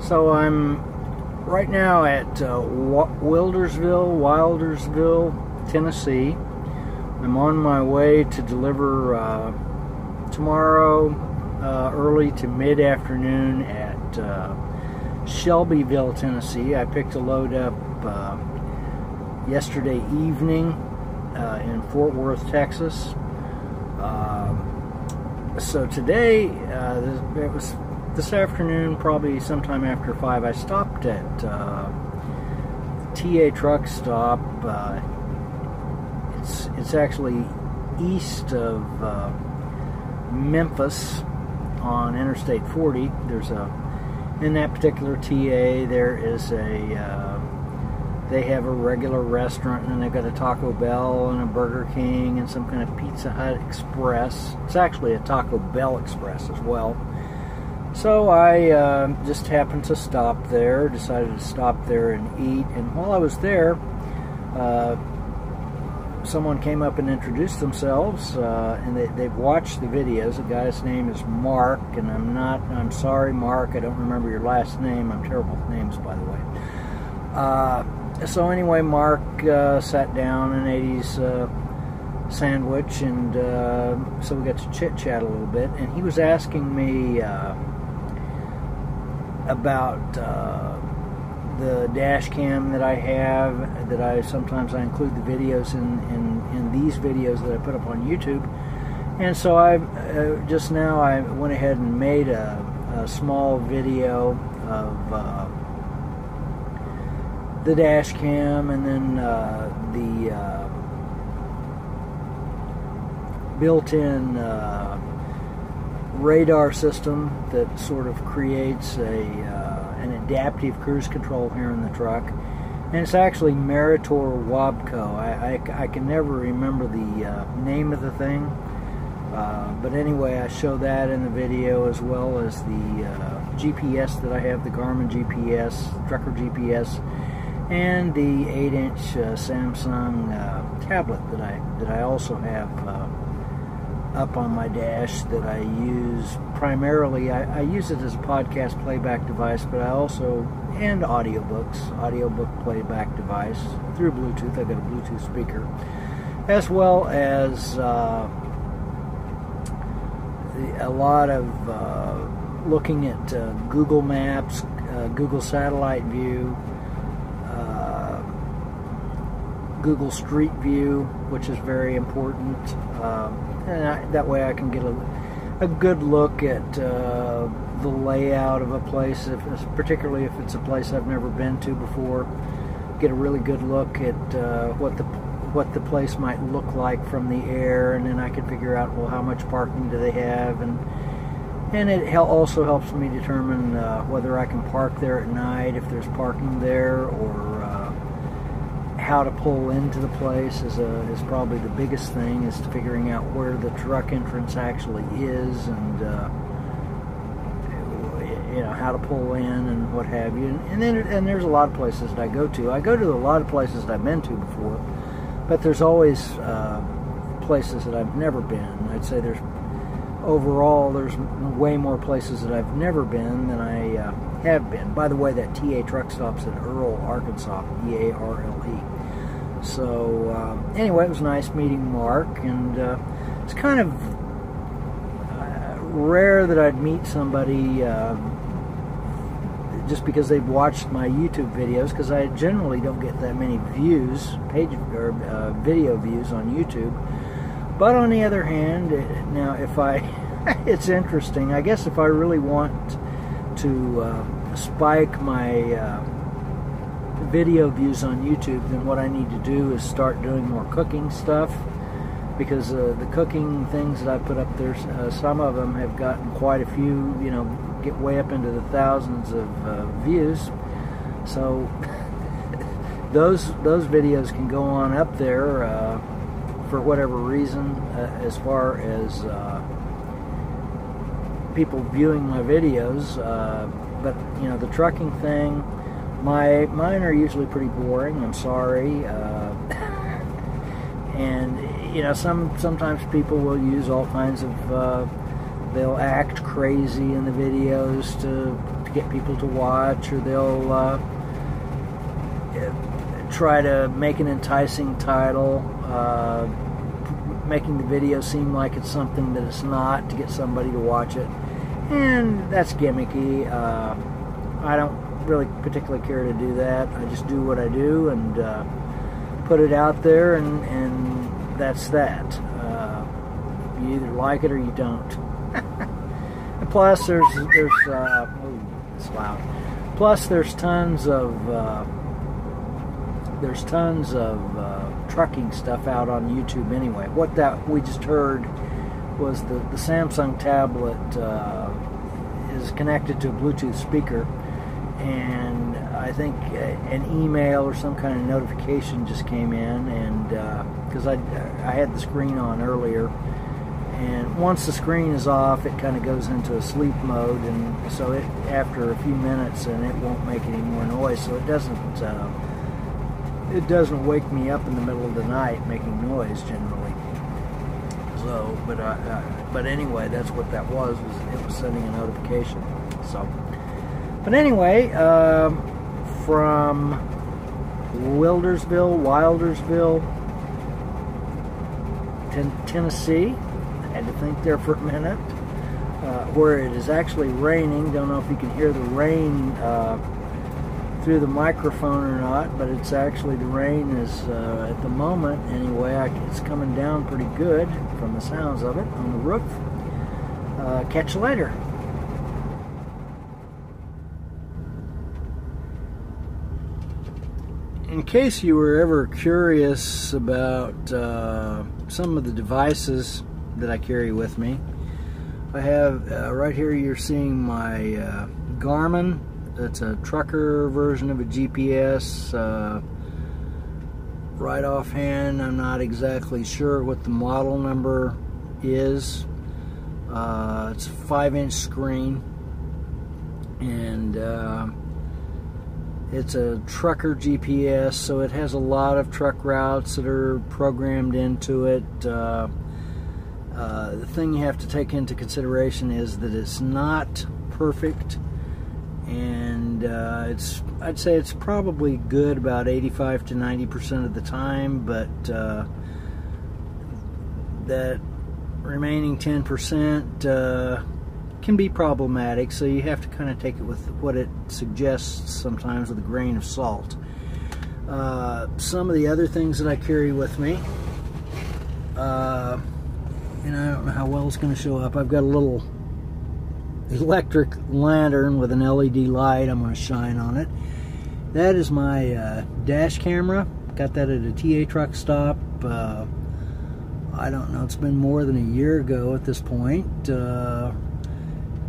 So I'm right now at Wildersville, Tennessee. I'm on my way to deliver tomorrow early to mid-afternoon at Shelbyville, Tennessee. I picked a load up yesterday evening in Fort Worth, Texas. So today, it was this afternoon, probably sometime after 5, I stopped at TA truck stop. It's actually east of Memphis on Interstate 40. There's in that particular TA, there is they have a regular restaurant, and they've got a Taco Bell and a Burger King and some kind of Pizza Hut Express. It's actually a Taco Bell Express as well. So I just happened to stop there, decided to stop there and eat, and while I was there, someone came up and introduced themselves, and they've watched the videos. The guy's name is Mark, and I'm sorry, Mark, I don't remember your last name. I'm terrible with names, by the way. So anyway, Mark sat down and ate his sandwich, and so we got to chit-chat a little bit, and he was asking me about the dash cam that I have, that I include the videos in these videos that I put up on YouTube. And so I just now I went ahead and made a small video of the dash cam, and then the built-in radar system that sort of creates an adaptive cruise control here in the truck. And it's actually Meritor Wabco. I can never remember the name of the thing, but anyway, I show that in the video, as well as the GPS that I have, the Garmin GPS, Trucker GPS, and the 8-inch Samsung tablet that I also have up on my dash, that I use primarily. I use it as a podcast playback device, but I also, and audiobook playback device through Bluetooth. I've got a Bluetooth speaker, as well as a lot of looking at Google Maps, Google Satellite View, Google Street View, which is very important, and that way I can get a good look at the layout of a place, particularly if it's a place I've never been to before. Get a really good look at what the place might look like from the air, and then I can figure out, well, how much parking do they have, and it also helps me determine whether I can park there at night, if there's parking there, or how to pull into the place is probably the biggest thing, is figuring out where the truck entrance actually is, and how to pull in and what have you. And there's a lot of places that I go to. I go to a lot of places that I've been to before, but there's always places that I've never been. I'd say there's way more places that I've never been than I have been. By the way, that TA truck stop's in Earle, Arkansas, E-A-R-L-E. So anyway, it was nice meeting Mark, and it's kind of rare that I'd meet somebody just because they've watched my YouTube videos, because I generally don't get that many views, video views on YouTube. But on the other hand, now it's interesting. I guess if I really want to spike my video views on YouTube, then what I need to do is start doing more cooking stuff, because the cooking things that I put up there, some of them have gotten quite a few, get way up into the thousands of views. So those videos can go on up there for whatever reason, as far as people viewing my videos. But the trucking thing, mine are usually pretty boring. I'm sorry, and sometimes people will use all kinds of they'll act crazy in the videos to get people to watch, or they'll try to make an enticing title, making the video seem like it's something that it's not to get somebody to watch it. And that's gimmicky. I don't really particularly care to do that. I just do what I do and put it out there, and that's that. You either like it or you don't. And plus, there's it's loud. Plus, there's tons of trucking stuff out on YouTube anyway. What that we just heard was the Samsung tablet is connected to a Bluetooth speaker, and I think an email or some kind of notification just came in, and because I had the screen on earlier, and once the screen is off, it kind of goes into a sleep mode, and so it after a few minutes, and it won't make any more noise, so it doesn't wake me up in the middle of the night making noise generally. So, but anyway, that's what that was it was sending a notification. So, but anyway, from Wildersville, Tennessee. I had to think there for a minute. Where it is actually raining. Don't know if you can hear the rain through the microphone or not, but it's actually, the rain is at the moment anyway, it's coming down pretty good from the sounds of it on the roof. Catch you later. In case you were ever curious about some of the devices that I carry with me, I have right here, you're seeing my Garmin. It's a trucker version of a GPS. Right offhand, I'm not exactly sure what the model number is. It's a 5-inch screen, and it's a trucker GPS, so it has a lot of truck routes that are programmed into it. The thing you have to take into consideration is that it's not perfect, and I'd say it's probably good about 85 to 90% of the time, but that remaining 10% can be problematic, so you have to kind of take it with what it suggests sometimes with a grain of salt. Some of the other things that I carry with me, and I don't know how well it's going to show up. I've got a little electric lantern with an LED light I'm going to shine on it. That is my dash camera. Got that at a TA truck stop. I don't know, it's been more than a year ago at this point.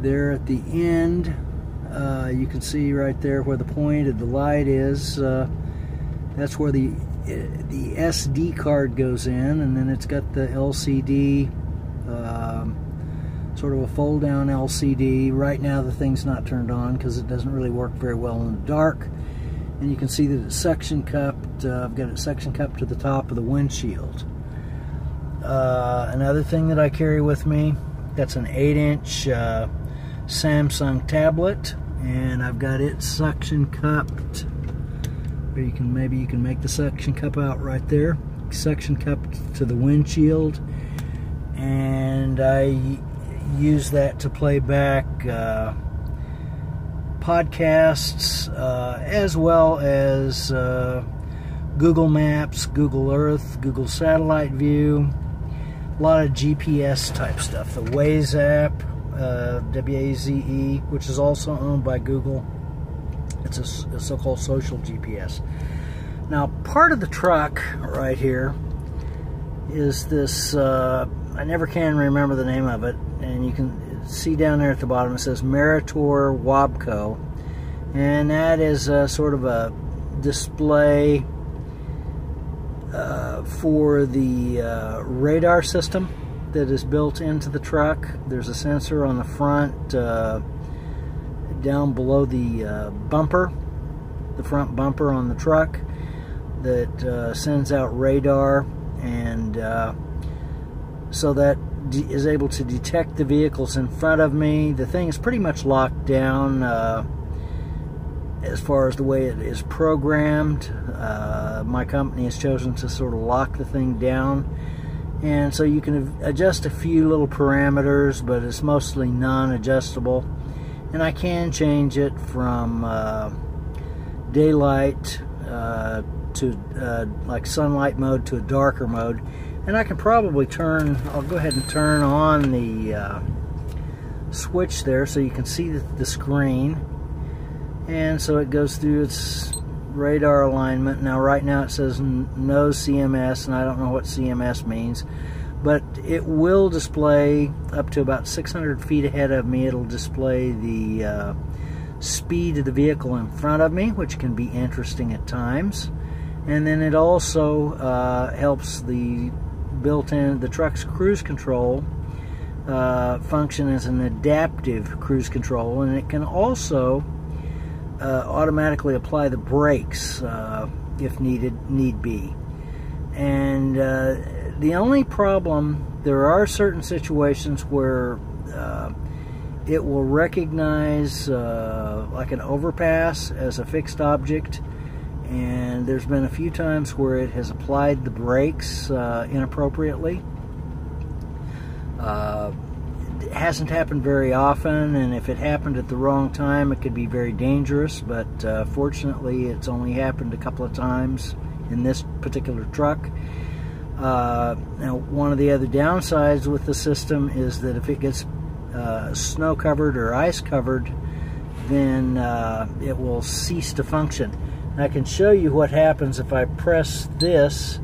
There at the end, you can see right there where the point of the light is. That's where the SD card goes in, and then it's got the LCD, sort of a fold down LCD. Right now the thing's not turned on because it doesn't really work very well in the dark. And you can see that it's suction cupped. I've got it suction cupped to the top of the windshield. Another thing that I carry with me, that's an 8-inch Samsung tablet, and I've got it suction cupped. Maybe you can make the suction cup out right there. Suction cupped to the windshield, and I use that to play back podcasts, as well as Google Maps, Google Earth, Google Satellite View, a lot of GPS type stuff. The Waze app, W-A-Z-E, which is also owned by Google. It's a so-called social GPS. Now, part of the truck right here is this, I never can remember the name of it, and you can see down there at the bottom it says Meritor Wabco, and that is sort of a display for the radar system that is built into the truck. There's a sensor on the front, down below the bumper, the front bumper on the truck, that sends out radar, and so that is able to detect the vehicles in front of me. The thing is pretty much locked down. as far as the way it is programmed. My company has chosen to sort of lock the thing down, and so you can adjust a few little parameters, but it's mostly non-adjustable. And I can change it from daylight to like sunlight mode to a darker mode. And I can probably I'll go ahead and turn on the switch there so you can see the screen. And so it goes through its radar alignment. Now right now it says no CMS, and I don't know what CMS means, but it will display up to about 600 feet ahead of me. It'll display the speed of the vehicle in front of me, which can be interesting at times. And then it also helps the the truck's cruise control function as an adaptive cruise control, and it can also automatically apply the brakes if need be. And the only problem, there are certain situations where it will recognize like an overpass as a fixed object, and there's been a few times where it has applied the brakes inappropriately. It hasn't happened very often, and if it happened at the wrong time, it could be very dangerous, but fortunately it's only happened a couple of times in this particular truck. Now, one of the other downsides with the system is that if it gets snow covered or ice covered, then it will cease to function. And I can show you what happens if I press this.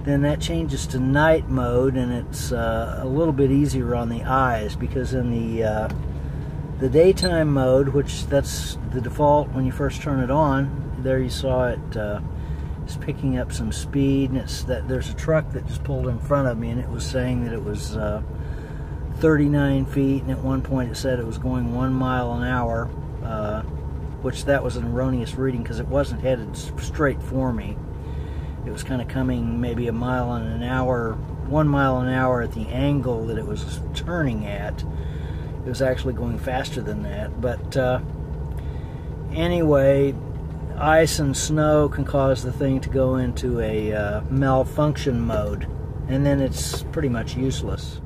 Then that changes to night mode, and it's a little bit easier on the eyes, because in the daytime mode, which that's the default when you first turn it on, there you saw it is picking up some speed, and there's a truck that just pulled in front of me, and it was saying that it was 39 feet, and at one point it said it was going 1 mile an hour, which that was an erroneous reading because it wasn't headed straight for me. It was kind of coming maybe 1 mile an hour at the angle that it was turning at. It was actually going faster than that. But anyway, ice and snow can cause the thing to go into a malfunction mode, and then it's pretty much useless.